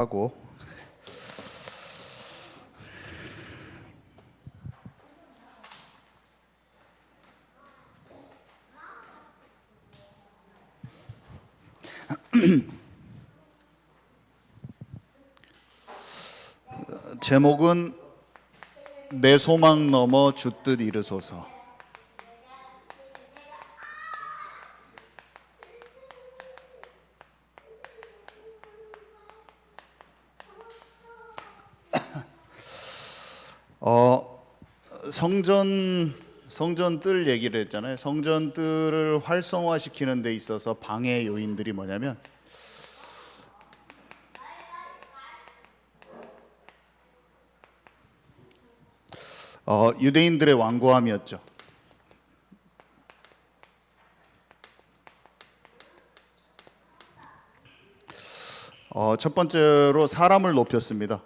하고 제목은 내 소망 넘어 주 뜻 이루소서. 성전 뜰 얘기를 했잖아요. 성전 뜰을 활성화시키는 데 있어서 방해 요인들이 뭐냐면 유대인들의 완고함이었죠. 첫 번째로 사람을 높였습니다.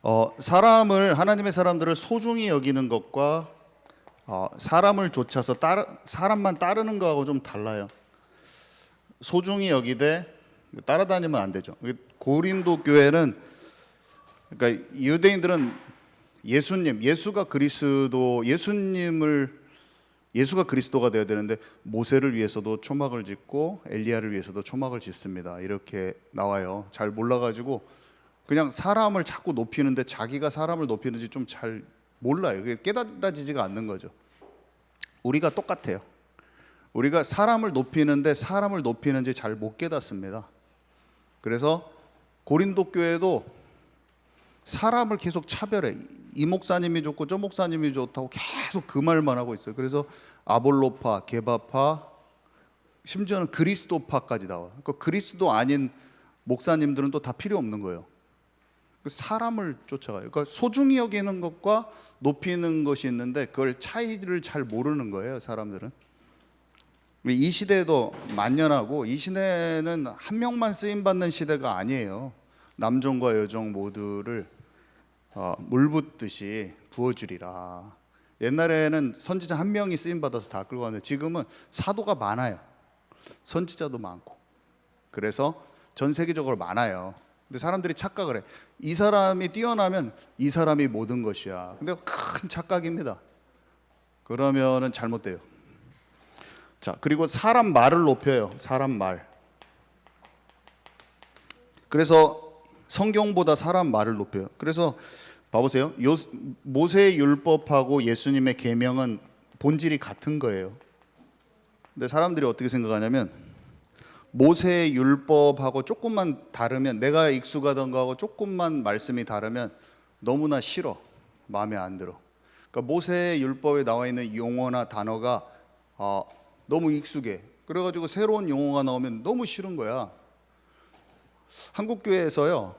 하나님의 사람들을 소중히 여기는 것과 사람을 좇아서 사람만 따르는 거하고 좀 달라요. 소중히 여기되 따라다니면 안 되죠. 고린도 교회는, 그러니까 유대인들은 예수가 그리스도가 되어야 되는데 모세를 위해서도 초막을 짓고 엘리야를 위해서도 초막을 짓습니다. 이렇게 나와요. 잘 몰라가지고 그냥 사람을 자꾸 높이는데 자기가 사람을 높이는지 좀 잘 몰라요. 그게 깨달아지지가 않는 거죠. 우리가 똑같아요. 우리가 사람을 높이는데 사람을 높이는지 잘 못 깨닫습니다. 그래서 고린도 교회도 사람을 계속 차별해. 이 목사님이 좋고 저 목사님이 좋다고 계속 그 말만 하고 있어요. 그래서 아볼로파, 게바파, 심지어는 그리스도파까지 나와요. 그러니까 그리스도 아닌 목사님들은 또 다 필요 없는 거예요. 사람을 쫓아가요. 그러니까 소중히 여기는 것과 높이는 것이 있는데 그걸 차이를 잘 모르는 거예요, 사람들은. 이 시대도 만연하고 이 시대는 한 명만 쓰임 받는 시대가 아니에요. 남종과 여종 모두를 물 붓듯이 부어주리라. 옛날에는 선지자 한 명이 쓰임 받아서 다 끌고 갔는데 지금은 사도가 많아요. 선지자도 많고. 그래서 전 세계적으로 많아요. 근데 사람들이 착각을 해. 이 사람이 뛰어나면 이 사람이 모든 것이야. 근데 큰 착각입니다. 그러면은 잘못돼요. 자, 그리고 사람 말을 높여요. 사람 말. 그래서 성경보다 사람 말을 높여요. 그래서 봐보세요. 모세의 율법하고 예수님의 계명은 본질이 같은 거예요. 근데 사람들이 어떻게 생각하냐면 모세의 율법하고 조금만 다르면, 내가 익숙하던 거하고 조금만 말씀이 다르면 너무나 싫어. 마음에 안 들어. 그러니까 모세의 율법에 나와 있는 용어나 단어가 너무 익숙해. 그래가지고 새로운 용어가 나오면 너무 싫은 거야. 한국교회에서요,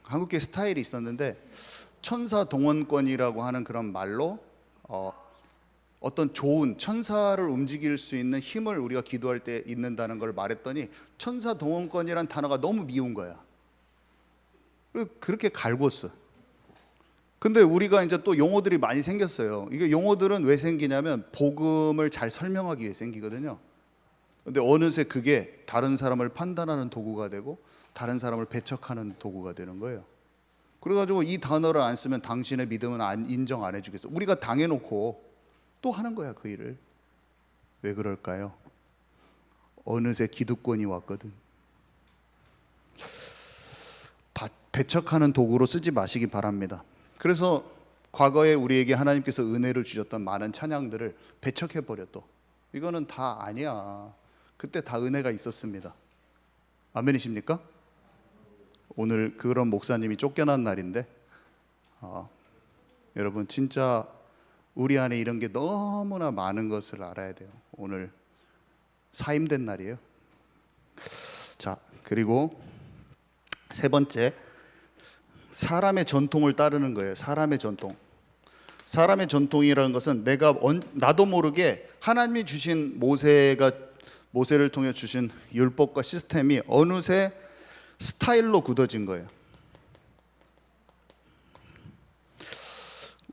한국교회 스타일이 있었는데 천사 동원권이라고 하는 그런 말로 어떤 좋은 천사를 움직일 수 있는 힘을 우리가 기도할 때 있는다는 걸 말했더니 천사 동원권이란 단어가 너무 미운 거야. 그렇게 갈궜어. 근데 우리가 이제 또 용어들이 많이 생겼어요. 이게 용어들은 왜 생기냐면 복음을 잘 설명하기 위해 생기거든요. 근데 어느새 그게 다른 사람을 판단하는 도구가 되고 다른 사람을 배척하는 도구가 되는 거예요. 그래가지고 이 단어를 안 쓰면 당신의 믿음은 인정 안 해주겠어. 우리가 당해놓고 또 하는 거야, 그 일을. 왜 그럴까요? 어느새 기득권이 왔거든. 배척하는 도구로 쓰지 마시기 바랍니다. 그래서 과거에 우리에게 하나님께서 은혜를 주셨던 많은 찬양들을 배척해버려. 또 이거는 다 아니야. 그때 다 은혜가 있었습니다. 아멘이십니까? 오늘 그런 목사님이 쫓겨난 날인데 여러분 진짜 우리 안에 이런 게 너무나 많은 것을 알아야 돼요. 오늘 사임된 날이에요. 자, 그리고 세 번째, 사람의 전통을 따르는 거예요. 사람의 전통. 사람의 전통이라는 것은 나도 모르게 하나님이 주신 모세를 통해 주신 율법과 시스템이 어느새 스타일로 굳어진 거예요.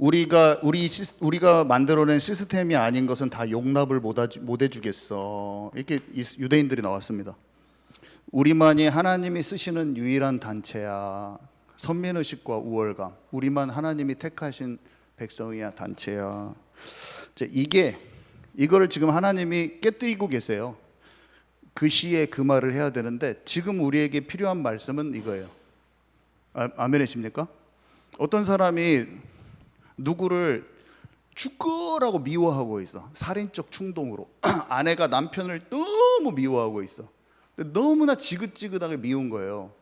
우리가 만들어낸 시스템이 아닌 것은 다 용납을 못 해주겠어. 이렇게 유대인들이 나왔습니다. 우리만이 하나님이 쓰시는 유일한 단체야. 선민의식과 우월감. 우리만 하나님이 택하신 백성이야, 단체야. 이거를 지금 하나님이 깨뜨리고 계세요. 그 시에 그 말을 해야 되는데 지금 우리에게 필요한 말씀은 이거예요. 아멘이십니까? 어떤 사람이 누구를 죽거라고 미워하고 있어. 살인적 충동으로 아내가 남편을 너무 미워하고 있어. 너무나 지긋지긋하게 미운 거예요.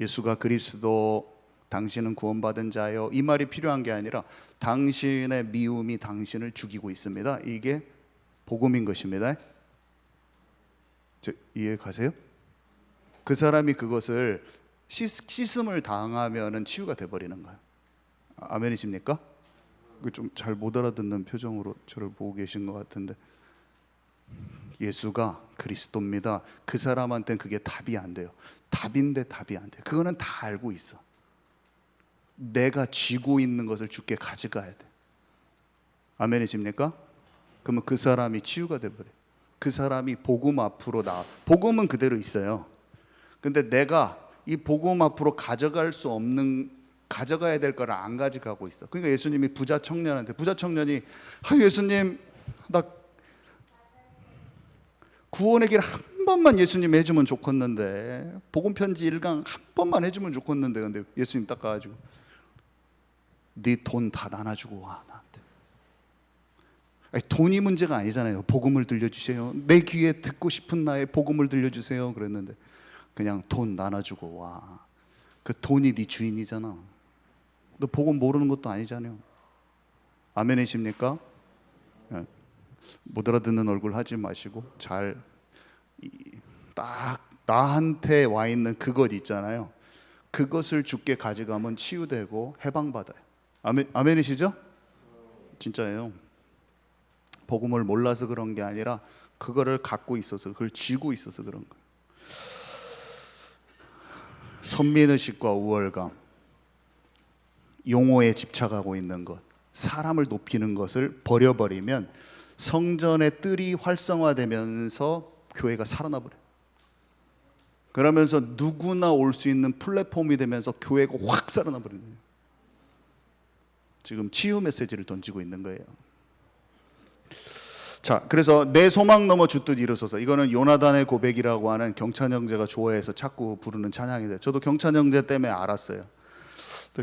예수가 그리스도, 당신은 구원받은 자요, 이 말이 필요한 게 아니라 당신의 미움이 당신을 죽이고 있습니다. 이게 복음인 것입니다. 이해 가세요? 그 사람이 그것을 씻음을 당하면은 치유가 돼 버리는 거예요. 아멘이십니까? 좀 잘 못 알아듣는 표정으로 저를 보고 계신 것 같은데, 예수가 그리스도입니다. 그 사람한테는 그게 답이 안 돼요. 답인데 답이 안 돼요. 그거는 다 알고 있어. 내가 쥐고 있는 것을 주께 가져가야 돼. 아멘이십니까? 그러면 그 사람이 치유가 돼버려요. 그 사람이 복음 앞으로 나와. 복음은 그대로 있어요. 근데 내가 이 복음 앞으로 가져갈 수 없는, 가져가야 될 거를 안 가져가고 있어. 그러니까 예수님이 부자 청년이 예수님, 나 구원의 길 한 번만 예수님 해주면 좋겠는데, 복음 편지 1강 한 번만 해주면 좋겠는데, 근데 예수님 딱 가가지고 네 돈 다 나눠주고 와, 나한테. 아니, 돈이 문제가 아니잖아요. 복음을 들려주세요. 내 귀에 듣고 싶은 나의 복음을 들려주세요. 그랬는데 그냥 돈 나눠주고 와. 그 돈이 네 주인이잖아. 너 복음 모르는 것도 아니잖아요. 아멘이십니까? 못 알아듣는 얼굴 하지 마시고 딱 나한테 와 있는 그것 있잖아요. 그것을 주께 가져가면 치유되고 해방받아요. 아멘이시죠? 진짜예요. 복음을 몰라서 그런 게 아니라 그거를 갖고 있어서, 그걸 쥐고 있어서 그런 거예요. 선민의식과 우월감, 용어에 집착하고 있는 것, 사람을 높이는 것을 버려버리면 성전의 뜰이 활성화되면서 교회가 살아나 버려요. 그러면서 누구나 올 수 있는 플랫폼이 되면서 교회가 확 살아나 버리는 거예요. 지금 치유 메시지를 던지고 있는 거예요. 자, 그래서 내 소망 넘어 주 뜻 이루소서. 이거는 요나단의 고백이라고 하는 경찬 형제가 좋아해서 자꾸 부르는 찬양인데, 저도 경찬 형제 때문에 알았어요.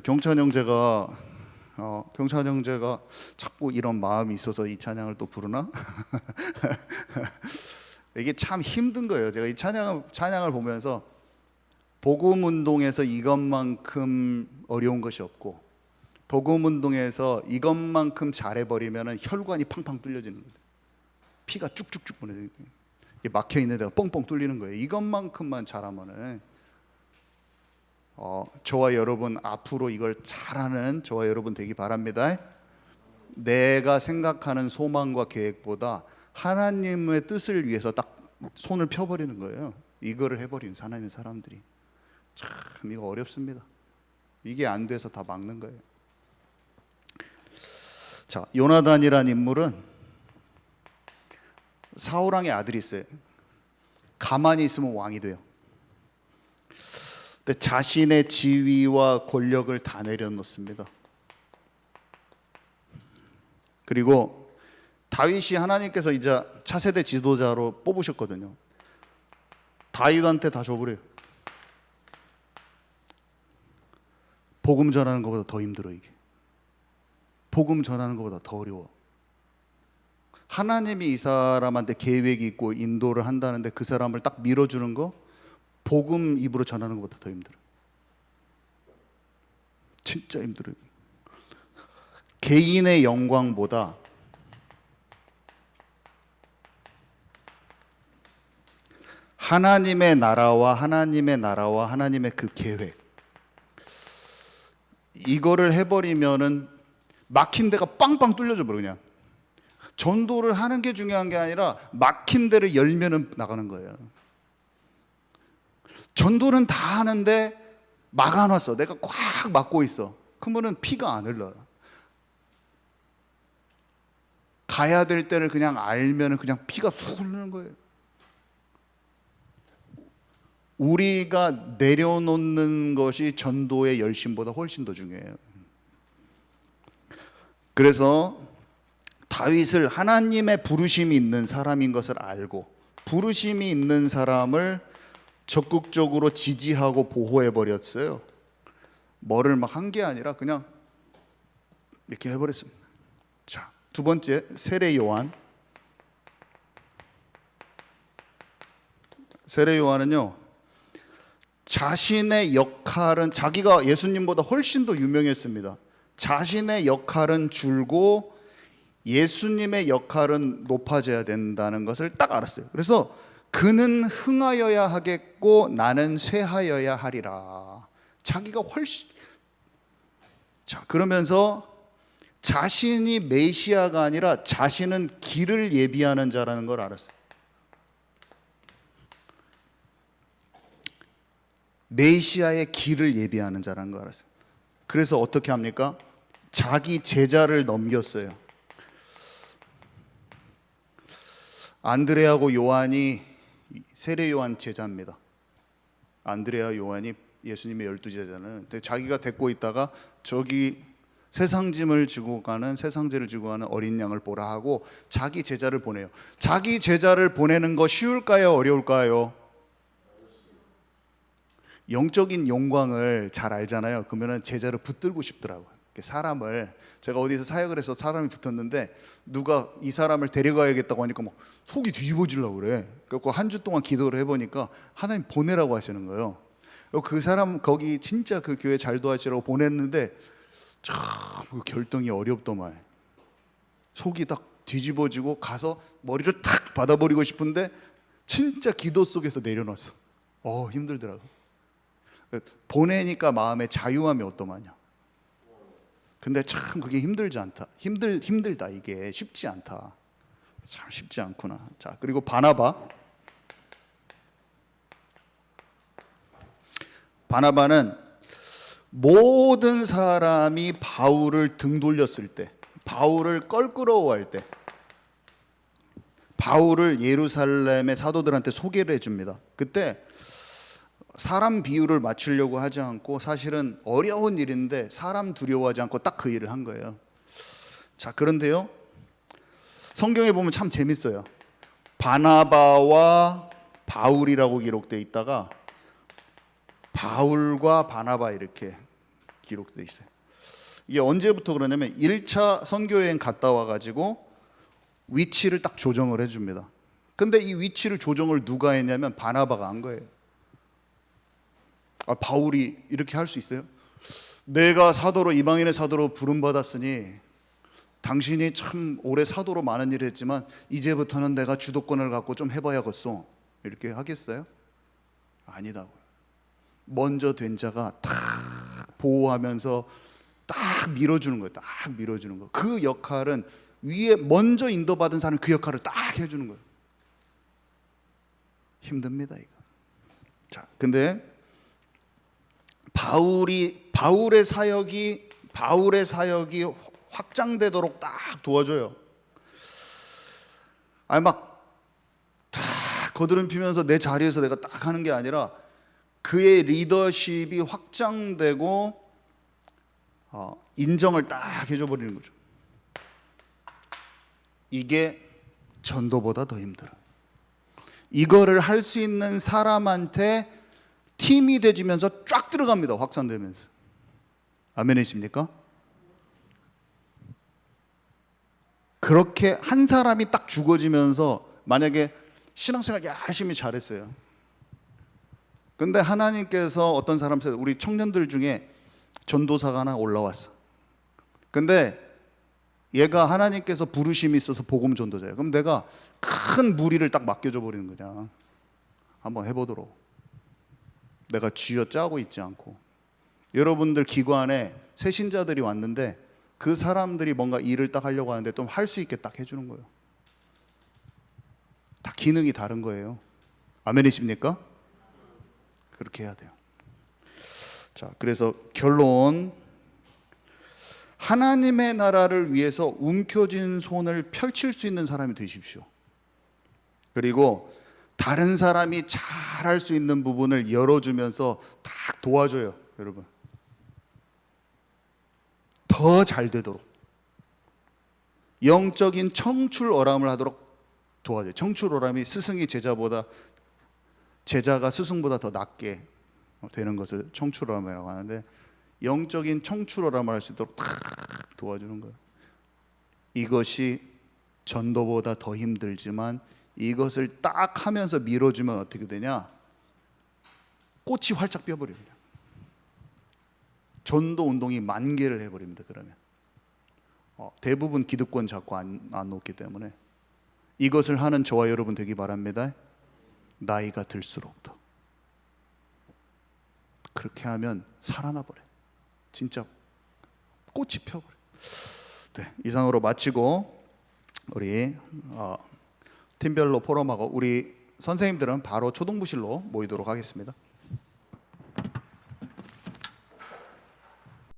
경찬 형제가 자꾸 이런 마음이 있어서 이 찬양을 또 부르나? 이게 참 힘든 거예요. 제가 이 찬양을 보면서 복음 운동에서 이것만큼 어려운 것이 없고, 복음 운동에서 이것만큼 잘해버리면 혈관이 팡팡 뚫려지는 거예요. 피가 쭉쭉쭉 보내요. 막혀 있는 데가 뻥뻥 뚫리는 거예요. 이것만큼만 잘하면은 저와 여러분 앞으로 이걸 잘하는 저와 여러분 되기 바랍니다. 내가 생각하는 소망과 계획보다 하나님의 뜻을 위해서 딱 손을 펴버리는 거예요. 이거를 해버리는 하나님의 사람들이 참 이거 어렵습니다. 이게 안 돼서 다 막는 거예요. 자, 요나단이라는 인물은 사울왕의 아들이 있어요. 가만히 있으면 왕이 돼요. 근데 자신의 지위와 권력을 다 내려놓습니다. 그리고 다윗이 하나님께서 이제 차세대 지도자로 뽑으셨거든요. 다윗한테 다 줘버려요. 복음 전하는 것보다 더 힘들어. 이게 복음 전하는 것보다 더 어려워. 하나님이 이 사람한테 계획이 있고 인도를 한다는데 그 사람을 딱 밀어주는 거, 복음 입으로 전하는 것보다 더 힘들어. 진짜 힘들어요. 개인의 영광보다 하나님의 나라와 하나님의 그 계획, 이거를 해버리면은 막힌 데가 빵빵 뚫려져 버려. 그냥 전도를 하는 게 중요한 게 아니라 막힌 데를 열면은 나가는 거예요. 전도는 다 하는데 막아놨어. 내가 꽉 막고 있어. 그러면은 피가 안 흘러요. 가야 될 때를 그냥 알면은 그냥 피가 훅 흐르는 거예요. 우리가 내려놓는 것이 전도의 열심보다 훨씬 더 중요해요. 그래서 다윗을 하나님의 부르심이 있는 사람인 것을 알고 부르심이 있는 사람을 적극적으로 지지하고 보호해 버렸어요. 뭐를 막 한 게 아니라 그냥 이렇게 해버렸습니다. 자, 두 번째, 세례 요한. 세례 요한은요, 자신의 역할은, 자기가 예수님보다 훨씬 더 유명했습니다. 자신의 역할은 줄고 예수님의 역할은 높아져야 된다는 것을 딱 알았어요. 그래서 그는 흥하여야 하겠고 나는 쇠하여야 하리라. 자기가 훨씬, 자, 그러면서 자신이 메시아가 아니라 자신은 길을 예비하는 자라는 걸 알았어요. 메시아의 길을 예비하는 자라는 걸 알았어요. 그래서 어떻게 합니까? 자기 제자를 넘겼어요. 안드레하고 요한이 세례 요한 제자입니다. 안드레와 요한이 예수님의 12제자는. 근데 자기가 데리고 있다가 저기 세상짐을 지고 가는, 세상제를 지고 가는 어린 양을 보라 하고 자기 제자를 보내요. 자기 제자를 보내는 거 쉬울까요? 어려울까요? 영적인 영광을 잘 알잖아요. 그러면 제자를 붙들고 싶더라고요. 사람을, 제가 어디서 사역을 해서 사람이 붙었는데 누가 이 사람을 데려가야겠다고 하니까 막 속이 뒤집어지려고 그래. 그래서 한 주 동안 기도를 해보니까 하나님 보내라고 하시는 거예요. 그 사람 거기 진짜 그 교회 잘 도와주라고 보냈는데 참 그 결정이 어렵더만. 속이 딱 뒤집어지고 가서 머리를 탁 받아버리고 싶은데 진짜 기도 속에서 내려놨어. 힘들더라고. 보내니까 마음에 자유함이 어떠하냐. 근데 참 그게 힘들지 않다. 힘들다. 이게 쉽지 않다. 참 쉽지 않구나. 자, 그리고 바나바는 모든 사람이 바울을 등 돌렸을 때, 바울을 껄끄러워할 때, 바울을 예루살렘의 사도들한테 소개를 해줍니다. 그때 사람 비율을 맞추려고 하지 않고, 사실은 어려운 일인데 사람 두려워하지 않고 딱 그 일을 한 거예요. 자, 그런데요, 성경에 보면 참 재밌어요. 바나바와 바울이라고 기록되어 있다가 바울과 바나바 이렇게 기록되어 있어요. 이게 언제부터 그러냐면 1차 선교여행 갔다 와가지고 위치를 딱 조정을 해줍니다. 근데 이 위치를 조정을 누가 했냐면 바나바가 한 거예요. 바울이 이렇게 할 수 있어요? 내가 사도로, 이방인의 사도로 부름받았으니 당신이 참 오래 사도로 많은 일을 했지만 이제부터는 내가 주도권을 갖고 좀 해봐야겠어. 이렇게 하겠어요? 아니다고요. 먼저 된 자가 딱 보호하면서 딱 밀어주는 거예요. 딱 밀어주는 거. 그 역할은 위에 먼저 인도받은 사람이 그 역할을 딱 해주는 거예요. 힘듭니다, 이거. 자, 근데 바울의 사역이 확장되도록 딱 도와줘요. 아니 막 다 거드름 피면서 내 자리에서 내가 딱 하는 게 아니라 그의 리더십이 확장되고 인정을 딱 해줘 버리는 거죠. 이게 전도보다 더 힘들어. 이거를 할 수 있는 사람한테 팀이 돼지면서 쫙 들어갑니다. 확산되면서. 아멘이십니까? 그렇게 한 사람이 딱 죽어지면서, 만약에 신앙생활 열심히 잘했어요. 근데 하나님께서 어떤 사람, 우리 청년들 중에 전도사가 하나 올라왔어. 근데 얘가 하나님께서 부르심이 있어서 복음 전도자예요. 그럼 내가 큰 무리를 딱 맡겨줘 버리는 거냐. 한번 해보도록. 내가 쥐어 짜고 있지 않고. 여러분들 기관에 새 신자들이 왔는데 그 사람들이 뭔가 일을 딱 하려고 하는데 좀 할 수 있게 딱 해주는 거예요. 다 기능이 다른 거예요. 아멘이십니까? 그렇게 해야 돼요. 자, 그래서 결론, 하나님의 나라를 위해서 움켜쥔 손을 펼칠 수 있는 사람이 되십시오. 그리고 다른 사람이 잘할 수 있는 부분을 열어주면서 딱 도와줘요, 여러분. 더 잘 되도록 영적인 청출어람을 하도록 도와줘요. 청출어람이 제자가 스승보다 더 낫게 되는 것을 청출어람이라고 하는데, 영적인 청출어람을 할 수 있도록 탁 도와주는 거예요. 이것이 전도보다 더 힘들지만 이것을 딱 하면서 밀어주면 어떻게 되냐? 꽃이 활짝 피어버립니다. 전도 운동이 만개를 해버립니다. 그러면 대부분 기득권 잡고 안 놓기 때문에 이것을 하는 저와 여러분 되기 바랍니다. 나이가 들수록 더 그렇게 하면 살아나 버려요. 진짜 꽃이 펴버려요. 네, 이상으로 마치고 우리 팀별로 포럼하고 우리 선생님들은 바로 초등부실로 모이도록 하겠습니다.